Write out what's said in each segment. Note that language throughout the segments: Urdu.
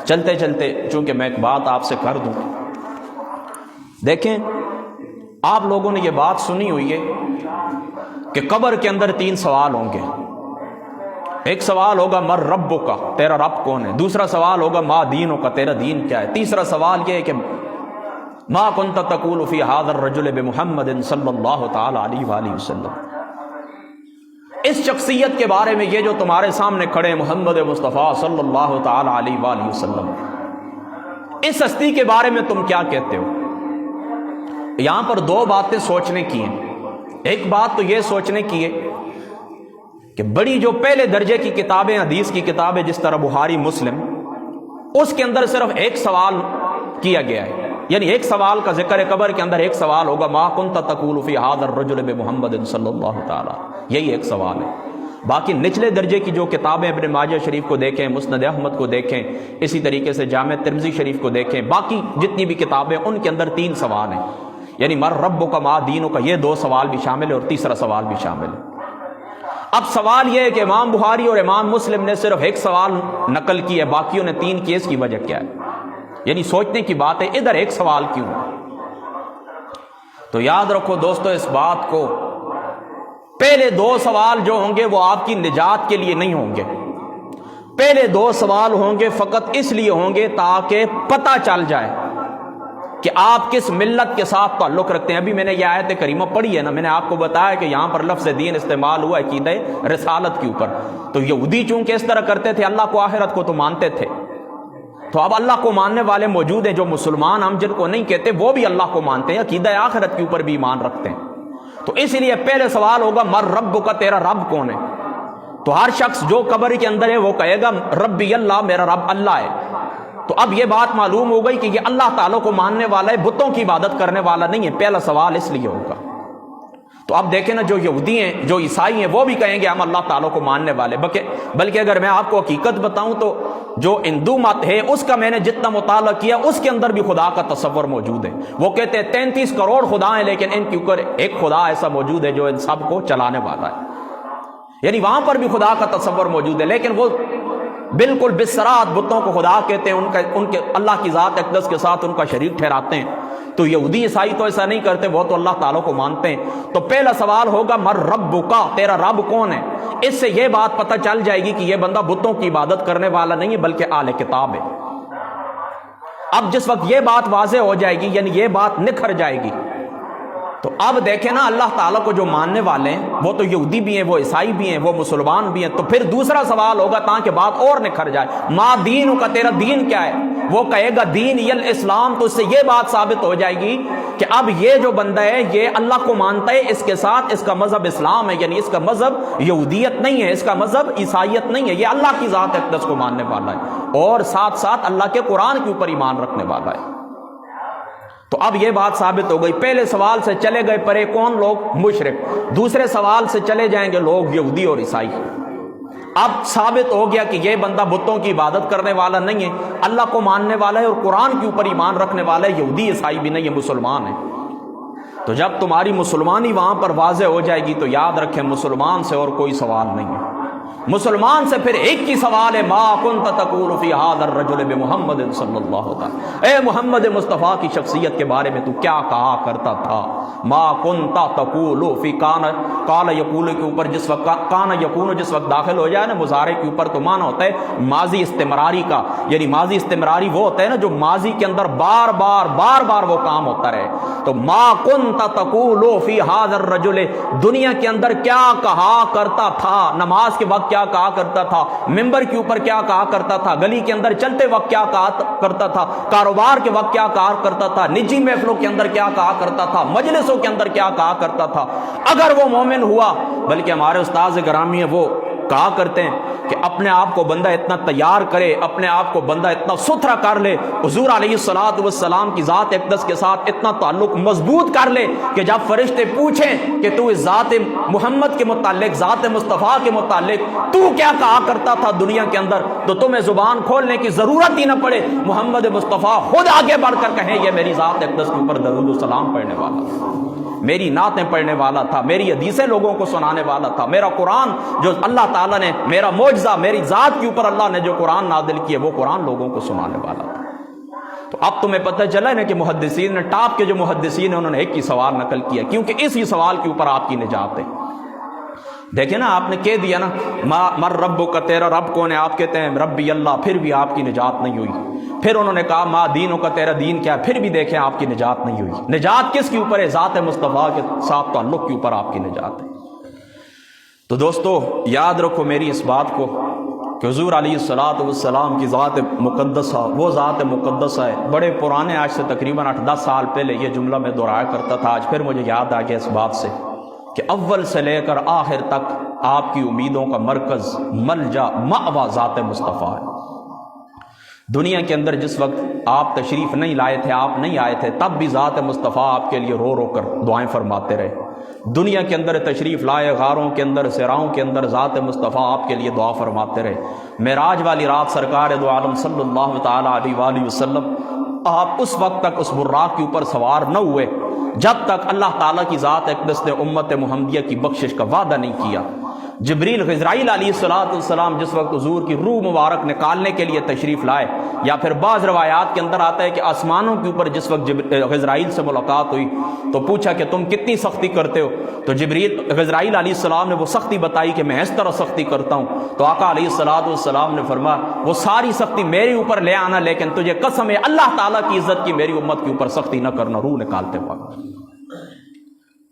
چلتے چلتے چونکہ میں ایک بات آپ سے کر دوں، دیکھیں آپ لوگوں نے یہ بات سنی ہوئی ہے کہ قبر کے اندر 3 سوال ہوں گے۔ ایک سوال ہوگا مر ربک کا، تیرا رب کون ہے؟ دوسرا سوال ہوگا ما دینک کا، تیرا دین کیا ہے؟ تیسرا سوال یہ ہے کہ ما کنت تقول فی ھذا الرجل بمحمد صلی اللہ تعالی علیہ وآلہ وسلم، اس شخصیت کے بارے میں، یہ جو تمہارے سامنے کھڑے ہیں محمد مصطفیٰ صلی اللہ تعالی علیہ وآلہ وسلم، اس ہستی کے بارے میں تم کیا کہتے ہو؟ یہاں پر 2 باتیں سوچنے کی ہیں۔ ایک بات تو یہ سوچنے کی ہے کہ بڑی جو پہلے درجے کی کتابیں، حدیث کی کتابیں جس طرح بخاری مسلم، اس کے اندر صرف ایک سوال کیا گیا ہے، یعنی ایک سوال کا ذکر ہے۔ قبر کے اندر ایک سوال ہوگا ما کنت تقول فی ھذا الرجل بمحمد صلی اللہ تعالی، یہی ایک سوال ہے۔ باقی نچلے درجے کی جو کتابیں ابن ماجہ شریف کو دیکھیں، مسند احمد کو دیکھیں، اسی طریقے سے جامع ترمذی شریف کو دیکھیں، باقی جتنی بھی کتابیں ان کے اندر 3 سوال ہیں، یعنی مر ربک ما دینک، یہ 2 سوال بھی شامل ہے اور تیسرا سوال بھی شامل ہے۔ اب سوال یہ ہے کہ امام بخاری اور امام مسلم نے صرف ایک سوال نقل کی ہے، باقیوں نے 3 کی، اس کی وجہ کیا ہے؟ یعنی سوچنے کی بات ہے، ادھر ایک سوال کیوں؟ تو یاد رکھو دوستو اس بات کو، پہلے 2 سوال جو ہوں گے وہ آپ کی نجات کے لیے نہیں ہوں گے۔ پہلے 2 سوال ہوں گے فقط اس لیے ہوں گے تاکہ پتہ چل جائے کہ آپ کس ملت کے ساتھ تعلق رکھتے ہیں۔ ابھی میں نے یہ آیت کریمہ پڑھی ہے نا، میں نے آپ کو بتایا کہ یہاں پر لفظ دین استعمال ہوا عقیدہ رسالت کے اوپر۔ تو یہودی چونکہ اس طرح کرتے تھے، اللہ کو آخرت کو تو مانتے تھے، تو اب اللہ کو ماننے والے موجود ہیں جو مسلمان، ہم جن کو نہیں کہتے وہ بھی اللہ کو مانتے ہیں، عقیدہ آخرت کے اوپر بھی ایمان رکھتے ہیں۔ تو اس لیے پہلے سوال ہوگا مر ربک کا، تیرا رب کون ہے؟ تو ہر شخص جو قبر کے اندر ہے وہ کہے گا ربی اللہ، میرا رب اللہ ہے۔ تو اب یہ بات معلوم ہو گئی کہ یہ اللہ تعالیٰ کو ماننے والا ہے، بتوں کی عبادت کرنے والا نہیں ہے۔ پہلا سوال اس لیے ہوگا۔ تو اب دیکھیں نا، جو یہودی ہیں، جو عیسائی ہیں، وہ بھی کہیں گے ہم اللہ تعالیٰ کو ماننے والے، بلکہ اگر میں آپ کو حقیقت بتاؤں تو جو ہندو مت ہے اس کا میں نے جتنا مطالعہ کیا اس کے اندر بھی خدا کا تصور موجود ہے۔ وہ کہتے ہیں 33 کروڑ خدا ہیں، لیکن ان کے اوپر ایک خدا ایسا موجود ہے جو ان سب کو چلانے والا ہے، یعنی وہاں پر بھی خدا کا تصور موجود ہے، لیکن وہ بالکل بسرات بتوں کو خدا کہتے ہیں، ان کے اللہ کی ذات اقدس کے ساتھ ان کا شریک ٹھہراتے ہیں۔ تو یہودی عیسائی تو ایسا نہیں کرتے، وہ تو اللہ تعالیٰ کو مانتے ہیں۔ تو پہلا سوال ہوگا مر ربک، تیرا رب کون ہے؟ اس سے یہ بات پتہ چل جائے گی کہ یہ بندہ بتوں کی عبادت کرنے والا نہیں ہے بلکہ اہل کتاب ہے۔ اب جس وقت یہ بات واضح ہو جائے گی، یعنی یہ بات نکھر جائے گی، تو اب دیکھیں نا اللہ تعالیٰ کو جو ماننے والے ہیں وہ تو یہودی بھی ہیں، وہ عیسائی بھی ہیں، وہ مسلمان بھی ہیں۔ تو پھر دوسرا سوال ہوگا تاکہ بات اور نکھر جائے، ما دین کا، تیرا دین کیا ہے؟ وہ کہے گا دین الاسلام۔ تو اس سے یہ بات ثابت ہو جائے گی کہ اب یہ جو بندہ ہے یہ اللہ کو مانتا ہے، اس کے ساتھ اس کا مذہب اسلام ہے، یعنی اس کا مذہب یہودیت نہیں ہے، اس کا مذہب عیسائیت نہیں ہے، یہ اللہ کی ذات اقدس کو ماننے والا ہے اور ساتھ ساتھ اللہ کے قرآن کے اوپر ایمان رکھنے والا ہے۔ تو اب یہ بات ثابت ہو گئی۔ پہلے سوال سے چلے گئے پرے کون لوگ؟ مشرک۔ دوسرے سوال سے چلے جائیں گے لوگ یہودی اور عیسائی۔ اب ثابت ہو گیا کہ یہ بندہ بتوں کی عبادت کرنے والا نہیں ہے، اللہ کو ماننے والا ہے اور قرآن کے اوپر ایمان رکھنے والا ہے، یہودی عیسائی بھی نہیں ہے، مسلمان ہے۔ تو جب تمہاری مسلمانی وہاں پر واضح ہو جائے گی تو یاد رکھیں مسلمان سے اور کوئی سوال نہیں ہے۔ مسلمان سے پھر ایک ہی سوال ہے، ما کنت تقول فی ھذا الرجل بمحمد صلی اللہ تعالی، اے محمد مصطفیٰ کی شخصیت کے بارے میں تو کیا کہا کرتا تھا؟ ما کنت تقول فی کان یقول کے اوپر جس وقت کان یکون جس وقت داخل ہو جائے نا مضارع کے اوپر، تو معنی ہوتا ہے ماضی استمراری کا، یعنی ماضی استمراری وہ ہوتا ہے نا جو ماضی کے اندر بار بار وہ کام ہوتا رہے۔ تو ما کنت تقول فی ھذا الرجل، دنیا کے اندر کیا کہا کرتا تھا؟ نماز کے وقت کیا کہا کرتا تھا؟ ممبر کے اوپر کیا کہا کرتا تھا؟ گلی کے اندر چلتے وقت کیا کہا کرتا تھا؟ کاروبار کے وقت کیا کہا کرتا تھا؟ نجی محفلوں کے اندر کیا کہا کرتا تھا؟ مجلسوں کے اندر کیا کہا کرتا تھا؟ اگر وہ مومن ہوا، بلکہ ہمارے استاذ گرامی ہیں وہ کہا کرتے ہیں کہ اپنے آپ کو بندہ اتنا تیار کرے، اپنے آپ کو بندہ اتنا ستھرا کر لے، حضور علیہ الصلوۃ والسلام کی ذات اقدس کے ساتھ اتنا تعلق مضبوط کر لے کہ جب فرشتے پوچھیں کہ تو اس ذات محمد کے متعلق، ذات مصطفیٰ کے متعلق تو کیا کہا کرتا تھا دنیا کے اندر، تو تمہیں زبان کھولنے کی ضرورت ہی نہ پڑے، محمد مصطفیٰ خود آگے بڑھ کر کہیں یہ میری ذات اقدس کے اوپر درود و سلام پڑھنے والا۔ میری نعتیں پڑھنے والا تھا، میری حدیثیں لوگوں کو سنانے والا تھا، میرا قرآن جو اللہ تعالیٰ نے، میرا معجزہ، میری ذات کے اوپر اللہ نے جو قرآن نازل کیا وہ قرآن لوگوں کو سنانے والا تھا۔ تو اب تمہیں پتہ چلا نا کہ محدثین نے، ٹاپ کے جو محدثین ہیں، انہوں نے ایک ہی سوال نقل کیا، کیونکہ اسی سوال کے اوپر آپ کی نجات ہے۔ دیکھیں نا، آپ نے کہہ دیا نا مر ربک کا، تیرا رب کون ہے؟ آپ کہتے ہیں ربی اللہ، پھر بھی آپ کی نجات نہیں ہوئی۔ پھر انہوں نے کہا ما دینوں کا، تیرا دین کیا ہے؟ پھر بھی دیکھیں آپ کی نجات نہیں ہوئی۔ نجات کس کے اوپر ہے؟ ذات مصطفیٰ کے ساتھ تعلق کے اوپر آپ کی نجات ہے۔ تو دوستو یاد رکھو میری اس بات کو کہ حضور علیہ الصلوۃ والسلام کی ذات مقدسہ، وہ ذات مقدسہ ہے۔ بڑے پرانے، آج سے تقریباً 8-10 سال پہلے یہ جملہ میں دہرایا کرتا تھا، آج پھر مجھے یاد آ گیا اس بات سے کہ اول سے لے کر آخر تک آپ کی امیدوں کا مرکز، ملجا، مأویٰ ذات مصطفیٰ ہے۔ دنیا کے اندر جس وقت آپ تشریف نہیں لائے تھے، آپ نہیں آئے تھے، تب بھی ذات مصطفیٰ آپ کے لیے رو رو کر دعائیں فرماتے رہے۔ دنیا کے اندر تشریف لائے، غاروں کے اندر، صحراؤں کے اندر ذات مصطفیٰ آپ کے لیے دعا فرماتے رہے۔ معراج والی رات سرکار دو عالم صلی اللہ تعالیٰ علیہ وآلہ وسلم آپ اس وقت تک اس براق کے اوپر سوار نہ ہوئے جب تک اللہ تعالیٰ کی ذات اقدس نے امت محمدیہ کی بخشش کا وعدہ نہیں کیا۔ جبریل غزرائیل علیہ السلام جس وقت حضور کی روح مبارک نکالنے کے لیے تشریف لائے، یا پھر بعض روایات کے اندر آتا ہے کہ آسمانوں کے اوپر جس وقت غزرائیل سے ملاقات ہوئی تو پوچھا کہ تم کتنی سختی کرتے ہو؟ تو غزرائیل علیہ السلام نے وہ سختی بتائی کہ میں اس طرح سختی کرتا ہوں۔ تو آقا علیہ السلام نے فرمایا وہ ساری سختی میرے اوپر لے آنا، لیکن تجھے قسم ہے اللہ تعالیٰ کی عزت کی میری امت کے اوپر سختی نہ کرنا، روح نکالتے وقت۔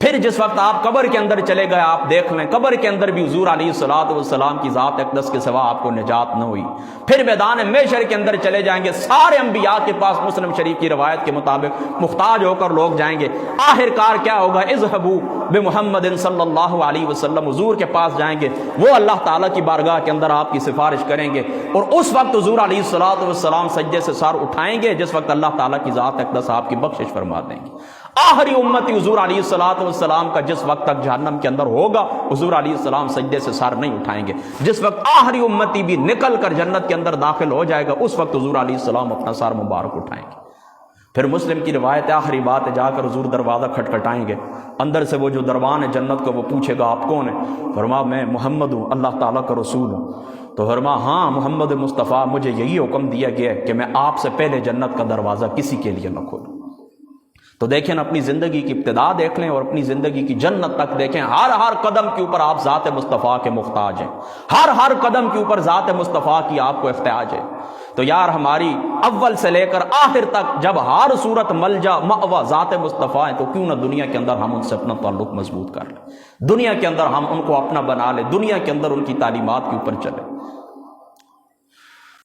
پھر جس وقت آپ قبر کے اندر چلے گئے، آپ دیکھ لیں قبر کے اندر بھی حضور علیہ السلام کی ذات اقدس کے سوا آپ کو نجات نہ ہوئی۔ پھر میدان محشر کے اندر چلے جائیں گے، سارے انبیاء کے پاس مسلم شریف کی روایت کے مطابق محتاج ہو کر لوگ جائیں گے۔ آخر کار کیا ہوگا؟ اذهبوا بمحمد صلی اللہ علیہ وسلم، حضور کے پاس جائیں گے، وہ اللہ تعالیٰ کی بارگاہ کے اندر آپ کی سفارش کریں گے، اور اس وقت حضور علیہ السلام سجدے سے سر اٹھائیں گے جس وقت اللہ تعالیٰ کی ذات اقدس آپ کی بخشش فرما دیں گے۔ آخری امتی حضور علیہ السلام کا جس وقت تک جہنم کے اندر ہوگا، حضور علیہ السلام سجدے سے سر نہیں اٹھائیں گے۔ جس وقت آخری امتی بھی نکل کر جنت کے اندر داخل ہو جائے گا، اس وقت حضور علیہ السلام اپنا سر مبارک اٹھائیں گے۔ پھر مسلم کی روایت آخری بات ہے، جا کر حضور دروازہ کھٹکھٹائیں گے، اندر سے وہ جو دربان ہے جنت کا وہ پوچھے گا آپ کون ہیں؟ فرما میں محمد ہوں، اللہ تعالیٰ کا رسول ہوں۔ تو فرما ہاں محمد مصطفیٰ، مجھے یہی حکم دیا گیا ہے کہ میں آپ سے پہلے جنت کا دروازہ کسی کے لیے نہ کھولوں۔ تو دیکھیں اپنی زندگی کی ابتدا دیکھ لیں اور اپنی زندگی کی جنت تک دیکھیں، ہر قدم کے اوپر آپ ذات مصطفیٰ کے محتاج ہیں، ہر قدم کے اوپر ذات مصطفیٰ کی آپ کو احتیاج ہے۔ تو یار ہماری اول سے لے کر آخر تک جب ہر صورت ملجا مأویٰ ذات مصطفیٰ ہے، تو کیوں نہ دنیا کے اندر ہم ان سے اپنا تعلق مضبوط کر لیں، دنیا کے اندر ہم ان کو اپنا بنا لیں، دنیا کے اندر ان کی تعلیمات کے اوپر چلیں۔